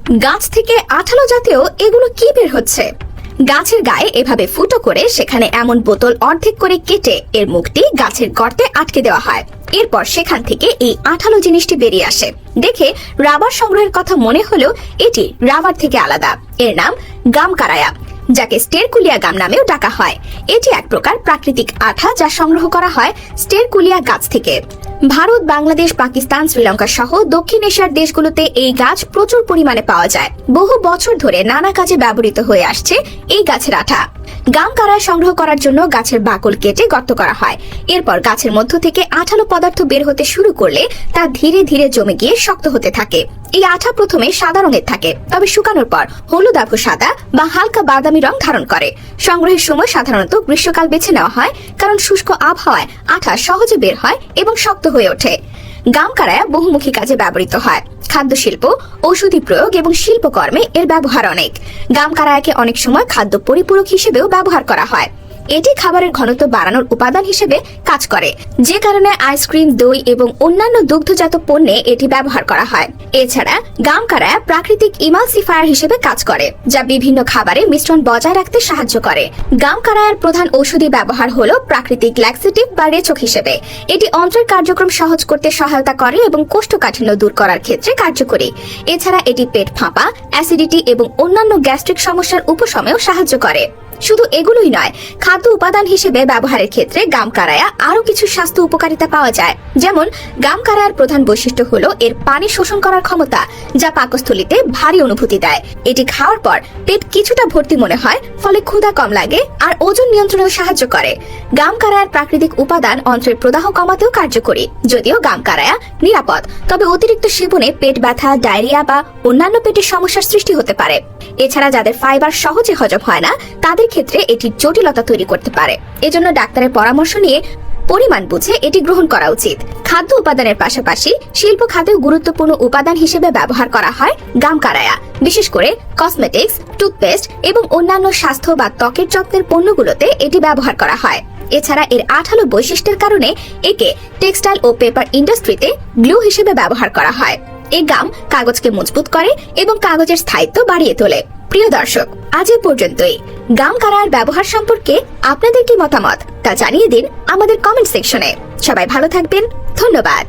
গাছ থেকে আঠালো জাতীয় এগুলো কি বের হচ্ছে? গাছের গায়ে এভাবে ফুটো করে সেখানে এমন বোতল অর্ধেক করে কেটে এর মুখটি গাছের গর্তে আটকে দেওয়া হয়। এরপর সেখান থেকে এই আঠালো জিনিসটি বেরিয়ে আসে। দেখে রাবার সংগ্রহের কথা মনে হলেও এটি রাবার থেকে আলাদা। এর নাম গাম কারায়া, যাকে স্টেরকুলিয়া গাম নামেও ডাকা হয়। এটি এক প্রকার প্রাকৃতিক আঠা যা সংগ্রহ করা হয় স্টেরকুলিয়া গাছ থেকে। ভারত, বাংলাদেশ, পাকিস্তান, শ্রীলঙ্কা সহ দক্ষিণ এশিয়ার দেশগুলোতে এই গাছ প্রচুর পরিমাণে পাওয়া যায়। বহু বছর ধরে নানা কাজে ব্যবহৃত হয়ে আসছে এই গাছের আঠা। গাম কারায় সংগ্রহ করার জন্য গাছের বাকল কেটে গর্ত করা হয়। এরপর গাছের মধ্য থেকে আঠালো পদার্থ বের হতে শুরু করলে তা ধীরে ধীরে জমে গিয়ে শক্ত হতে থাকে। এই আঠা প্রথমে সাদা রঙের থাকে, তবে শুকানোর পর হলুদাভ সাদা বা হালকা বাদামি রং ধারণ করে। সংগ্রহের সময় সাধারণত গ্রীষ্মকাল বেছে নেওয়া হয়, কারণ শুষ্ক আবহাওয়ায় আঠা সহজে বের হয় এবং শক্ত হয়ে ওঠে। গাম কারায়া বহুমুখী কাজে ব্যবহৃত হয়। খাদ্য শিল্প, ঔষধি প্রয়োগ এবং শিল্পকর্মে এর ব্যবহার অনেক। গাম কারায়াকে অনেক সময় খাদ্য পরিপূরক হিসেবেও ব্যবহার করা হয়। এটি খাবারের ঘনত্ব বাড়ানোর উপাদান হিসেবে কাজ করে, যে কারণে আইসক্রিম, দই এবং অন্যান্য দুগ্ধজাত পণ্যে এটি ব্যবহার করা হয়। এছাড়া গাম কারায়া প্রাকৃতিক ইমালসিফায়ার হিসেবে কাজ করে, যা বিভিন্ন খাবারে মিশ্রণ বজায় রাখতে সাহায্য করে। গাম কারায়ার প্রধান ঔষধি ব্যবহার হলো প্রাকৃতিক ল্যাক্সেটিভ বা রেচক হিসেবে। এটি অন্ত্রের কার্যক্রম সহজ করতে সহায়তা করে এবং কোষ্ঠকাঠিন্য দূর করার ক্ষেত্রে কার্যকরী। এছাড়া এটি পেট ফাঁপা, অ্যাসিডিটি এবং অন্যান্য গ্যাস্ট্রিক সমস্যার উপশমেও সাহায্য করে। শুধু এগুলোই নয়, খাদ্য উপাদান হিসেবে ব্যবহারের ক্ষেত্রে গাম কারায়া আরো কিছু স্বাস্থ্য উপকারিতা পাওয়া যায়। যেমন গাম কারায়ার প্রধান বৈশিষ্ট্য হলো এর পানি শোষণ করার ক্ষমতা, যা পাকস্থলীতে ভারী অনুভূতি দেয়। এটি খাওয়ার পর পেট কিছুটা ভর্তি মনে হয়, ফলে ক্ষুধা কম লাগে আর ওজন নিয়ন্ত্রণেও সাহায্য করে। গাম কারায়ার প্রাকৃতিক উপাদান অন্ত্রের প্রদাহ কমাতেও কার্যকরী। যদিও গাম কারায়া নিরাপদ, তবে অতিরিক্ত সেবনে পেট ব্যথা, ডায়রিয়া বা অন্যান্য পেটের সমস্যার সৃষ্টি হতে পারে। এছাড়া যাদের ফাইবার সহজে হজম হয় না, তাদের ক্ষেত্রে এটি জটিলতা তৈরি করতে পারে। এজন্য ডাক্তারের পরামর্শ নিয়ে পরিমাণ বুঝে এটি গ্রহণ করা উচিত। খাদ্য উপাদানের পাশাপাশি শিল্প খাতেও গুরুত্বপূর্ণ উপাদান হিসেবে ব্যবহার করা হয় গাম কারায়া। বিশেষ করে কসমেটিক্স, টুথপেস্ট এবং অন্যান্য স্বাস্থ্য বা ত্বকের যত্নের পণ্যগুলোতে এটি ব্যবহার করা হয়। এছাড়া এর আঠালো বৈশিষ্ট্যের কারণে একে টেক্সটাইল ও পেপার ইন্ডাস্ট্রিতে গ্লু হিসেবে ব্যবহার করা হয়। এই গাম কাগজকে মজবুত করে এবং কাগজের স্থায়িত্ব বাড়িয়ে তোলে। প্রিয় দর্শক, আজ এ পর্যন্তই। গাম কারায়ার ব্যবহার সম্পর্কে আপনাদের কি মতামত তা জানিয়ে দিন আমাদের কমেন্ট সেকশনে। সবাই ভালো থাকবেন। ধন্যবাদ।